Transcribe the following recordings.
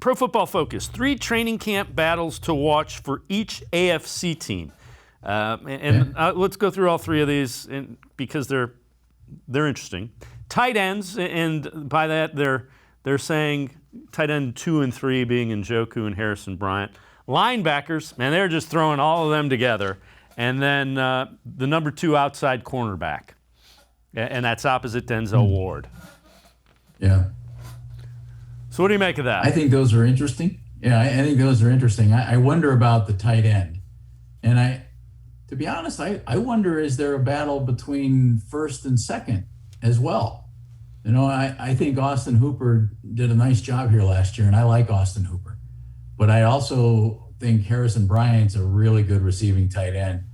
Pro Football Focus, 3 training camp battles to watch for each AFC team. Let's go through all 3 of these because they're interesting. Tight ends, and by that they're saying tight end 2 and 3 being Njoku and Harrison Bryant. Linebackers, man, they're just throwing all of them together. And then the number 2 outside cornerback, and that's opposite Denzel Ward. Yeah. So what do you make of that? I think those are interesting. Yeah, I think those are interesting. I wonder about the tight end. And to be honest, I wonder, is there a battle between first and second as well? You know, I think Austin Hooper did a nice job here last year, and I like Austin Hooper. But I also think Harrison Bryant's a really good receiving tight end.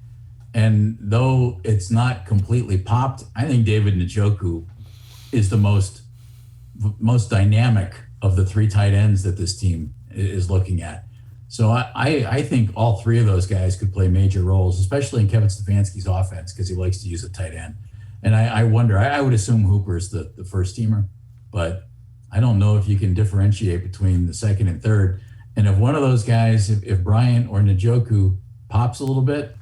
And though it's not completely popped, I think David Njoku is the most dynamic of the 3 tight ends that this team is looking at. So I think all 3 of those guys could play major roles, especially in Kevin Stefanski's offense, because he likes to use a tight end. And I wonder, I would assume Hooper is the first teamer, but I don't know if you can differentiate between the second and third. And if one of those guys, if Bryant or Njoku pops a little bit,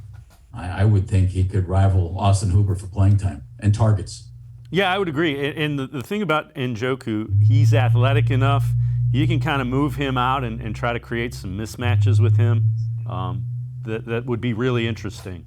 I would think he could rival Austin Hooper for playing time and targets. Yeah, I would agree. And the thing about Njoku, he's athletic enough. You can kind of move him out and try to create some mismatches with him. That would be really interesting.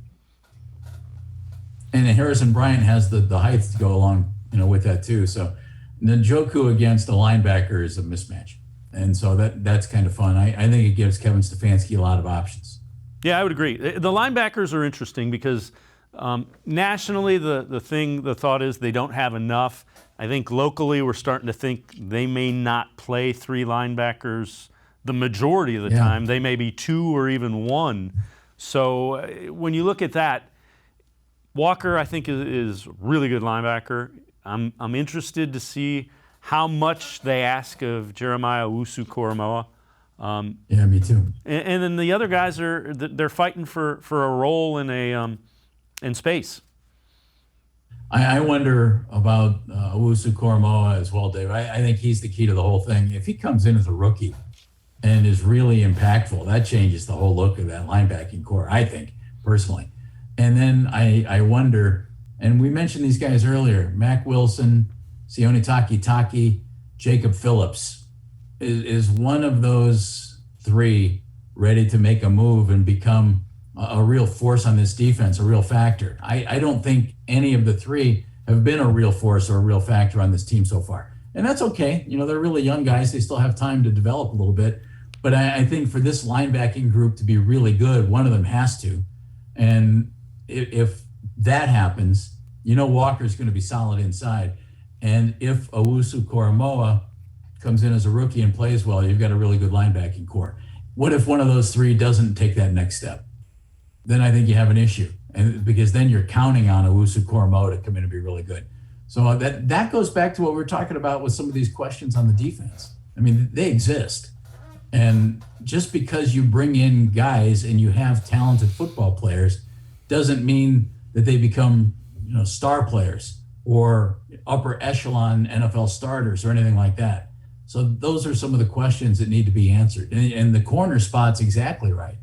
And Harrison Bryant has the height to go along, with that too. So Njoku against a linebacker is a mismatch. And so that's kind of fun. I think it gives Kevin Stefanski a lot of options. Yeah, I would agree. The linebackers are interesting because nationally the thought is they don't have enough. I think locally we're starting to think they may not play 3 linebackers the majority of the time. They may be 2 or even 1. So when you look at that, Walker I think is a really good linebacker. I'm interested to see how much they ask of Jeremiah Owusu-Koramoah. Yeah, me too. And then the other guys they're fighting for a role in space. I wonder about Owusu-Koramoah as well, Dave. I think he's the key to the whole thing. If he comes in as a rookie and is really impactful, that changes the whole look of that linebacking core, I think, personally. And then I wonder, and we mentioned these guys earlier, Mac Wilson, Sione Takitaki, Jacob Phillips. Is one of those 3 ready to make a move and become a real force on this defense, a real factor? I don't think any of the 3 have been a real force or a real factor on this team so far. And that's okay. They're really young guys. They still have time to develop a little bit. But I think for this linebacking group to be really good, one of them has to. And if that happens, Walker's going to be solid inside. And if Owusu-Koramoah comes in as a rookie and plays well, you've got a really good linebacking core. What if one of those 3 doesn't take that next step? Then I think you have an issue, and because then you're counting on Owusu-Koramoah to come in and be really good. So that goes back to what we were talking about with some of these questions on the defense. I mean, they exist. And just because you bring in guys and you have talented football players doesn't mean that they become, star players or upper echelon NFL starters or anything like that. So those are some of the questions that need to be answered. And the corner spot's exactly right.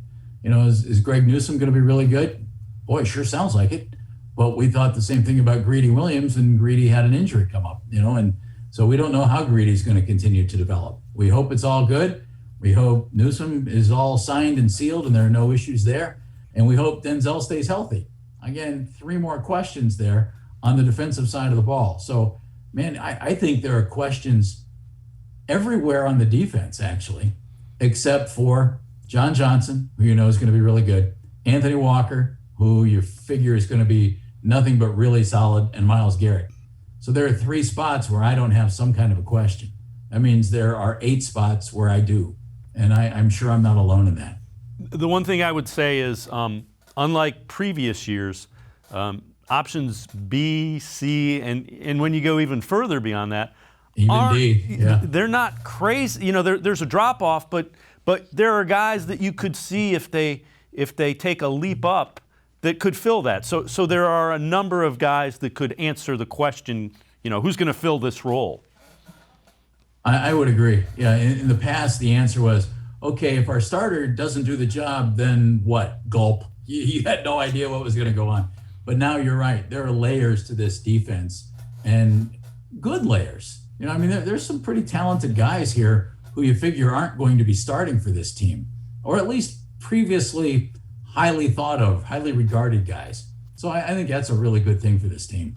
Is Greg Newsome going to be really good? Boy, sure sounds like it. But we thought the same thing about Greedy Williams, and Greedy had an injury come up, and so we don't know how Greedy's going to continue to develop. We hope it's all good. We hope Newsome is all signed and sealed and there are no issues there. And we hope Denzel stays healthy. Again, 3 more questions there on the defensive side of the ball. So, man, I think there are questions everywhere on the defense, actually, except for John Johnson, who is going to be really good, Anthony Walker, who you figure is going to be nothing but really solid, and Myles Garrett. So there are 3 spots where I don't have some kind of a question. That means there are 8 spots where I do, and I'm sure I'm not alone in that. The one thing I would say is, unlike previous years, options B, C, and when you go even further beyond that, even D, yeah. They're not crazy. There's a drop off, but there are guys that you could see if they take a leap up that could fill that. So there are a number of guys that could answer the question, who's going to fill this role. I would agree. Yeah, in the past, the answer was, okay, if our starter doesn't do the job, then what? Gulp. You had no idea what was going to go on. But now you're right. There are layers to this defense, and good layers. I mean, there's some pretty talented guys here who you figure aren't going to be starting for this team, or at least previously highly thought of, highly regarded guys. So I think that's a really good thing for this team.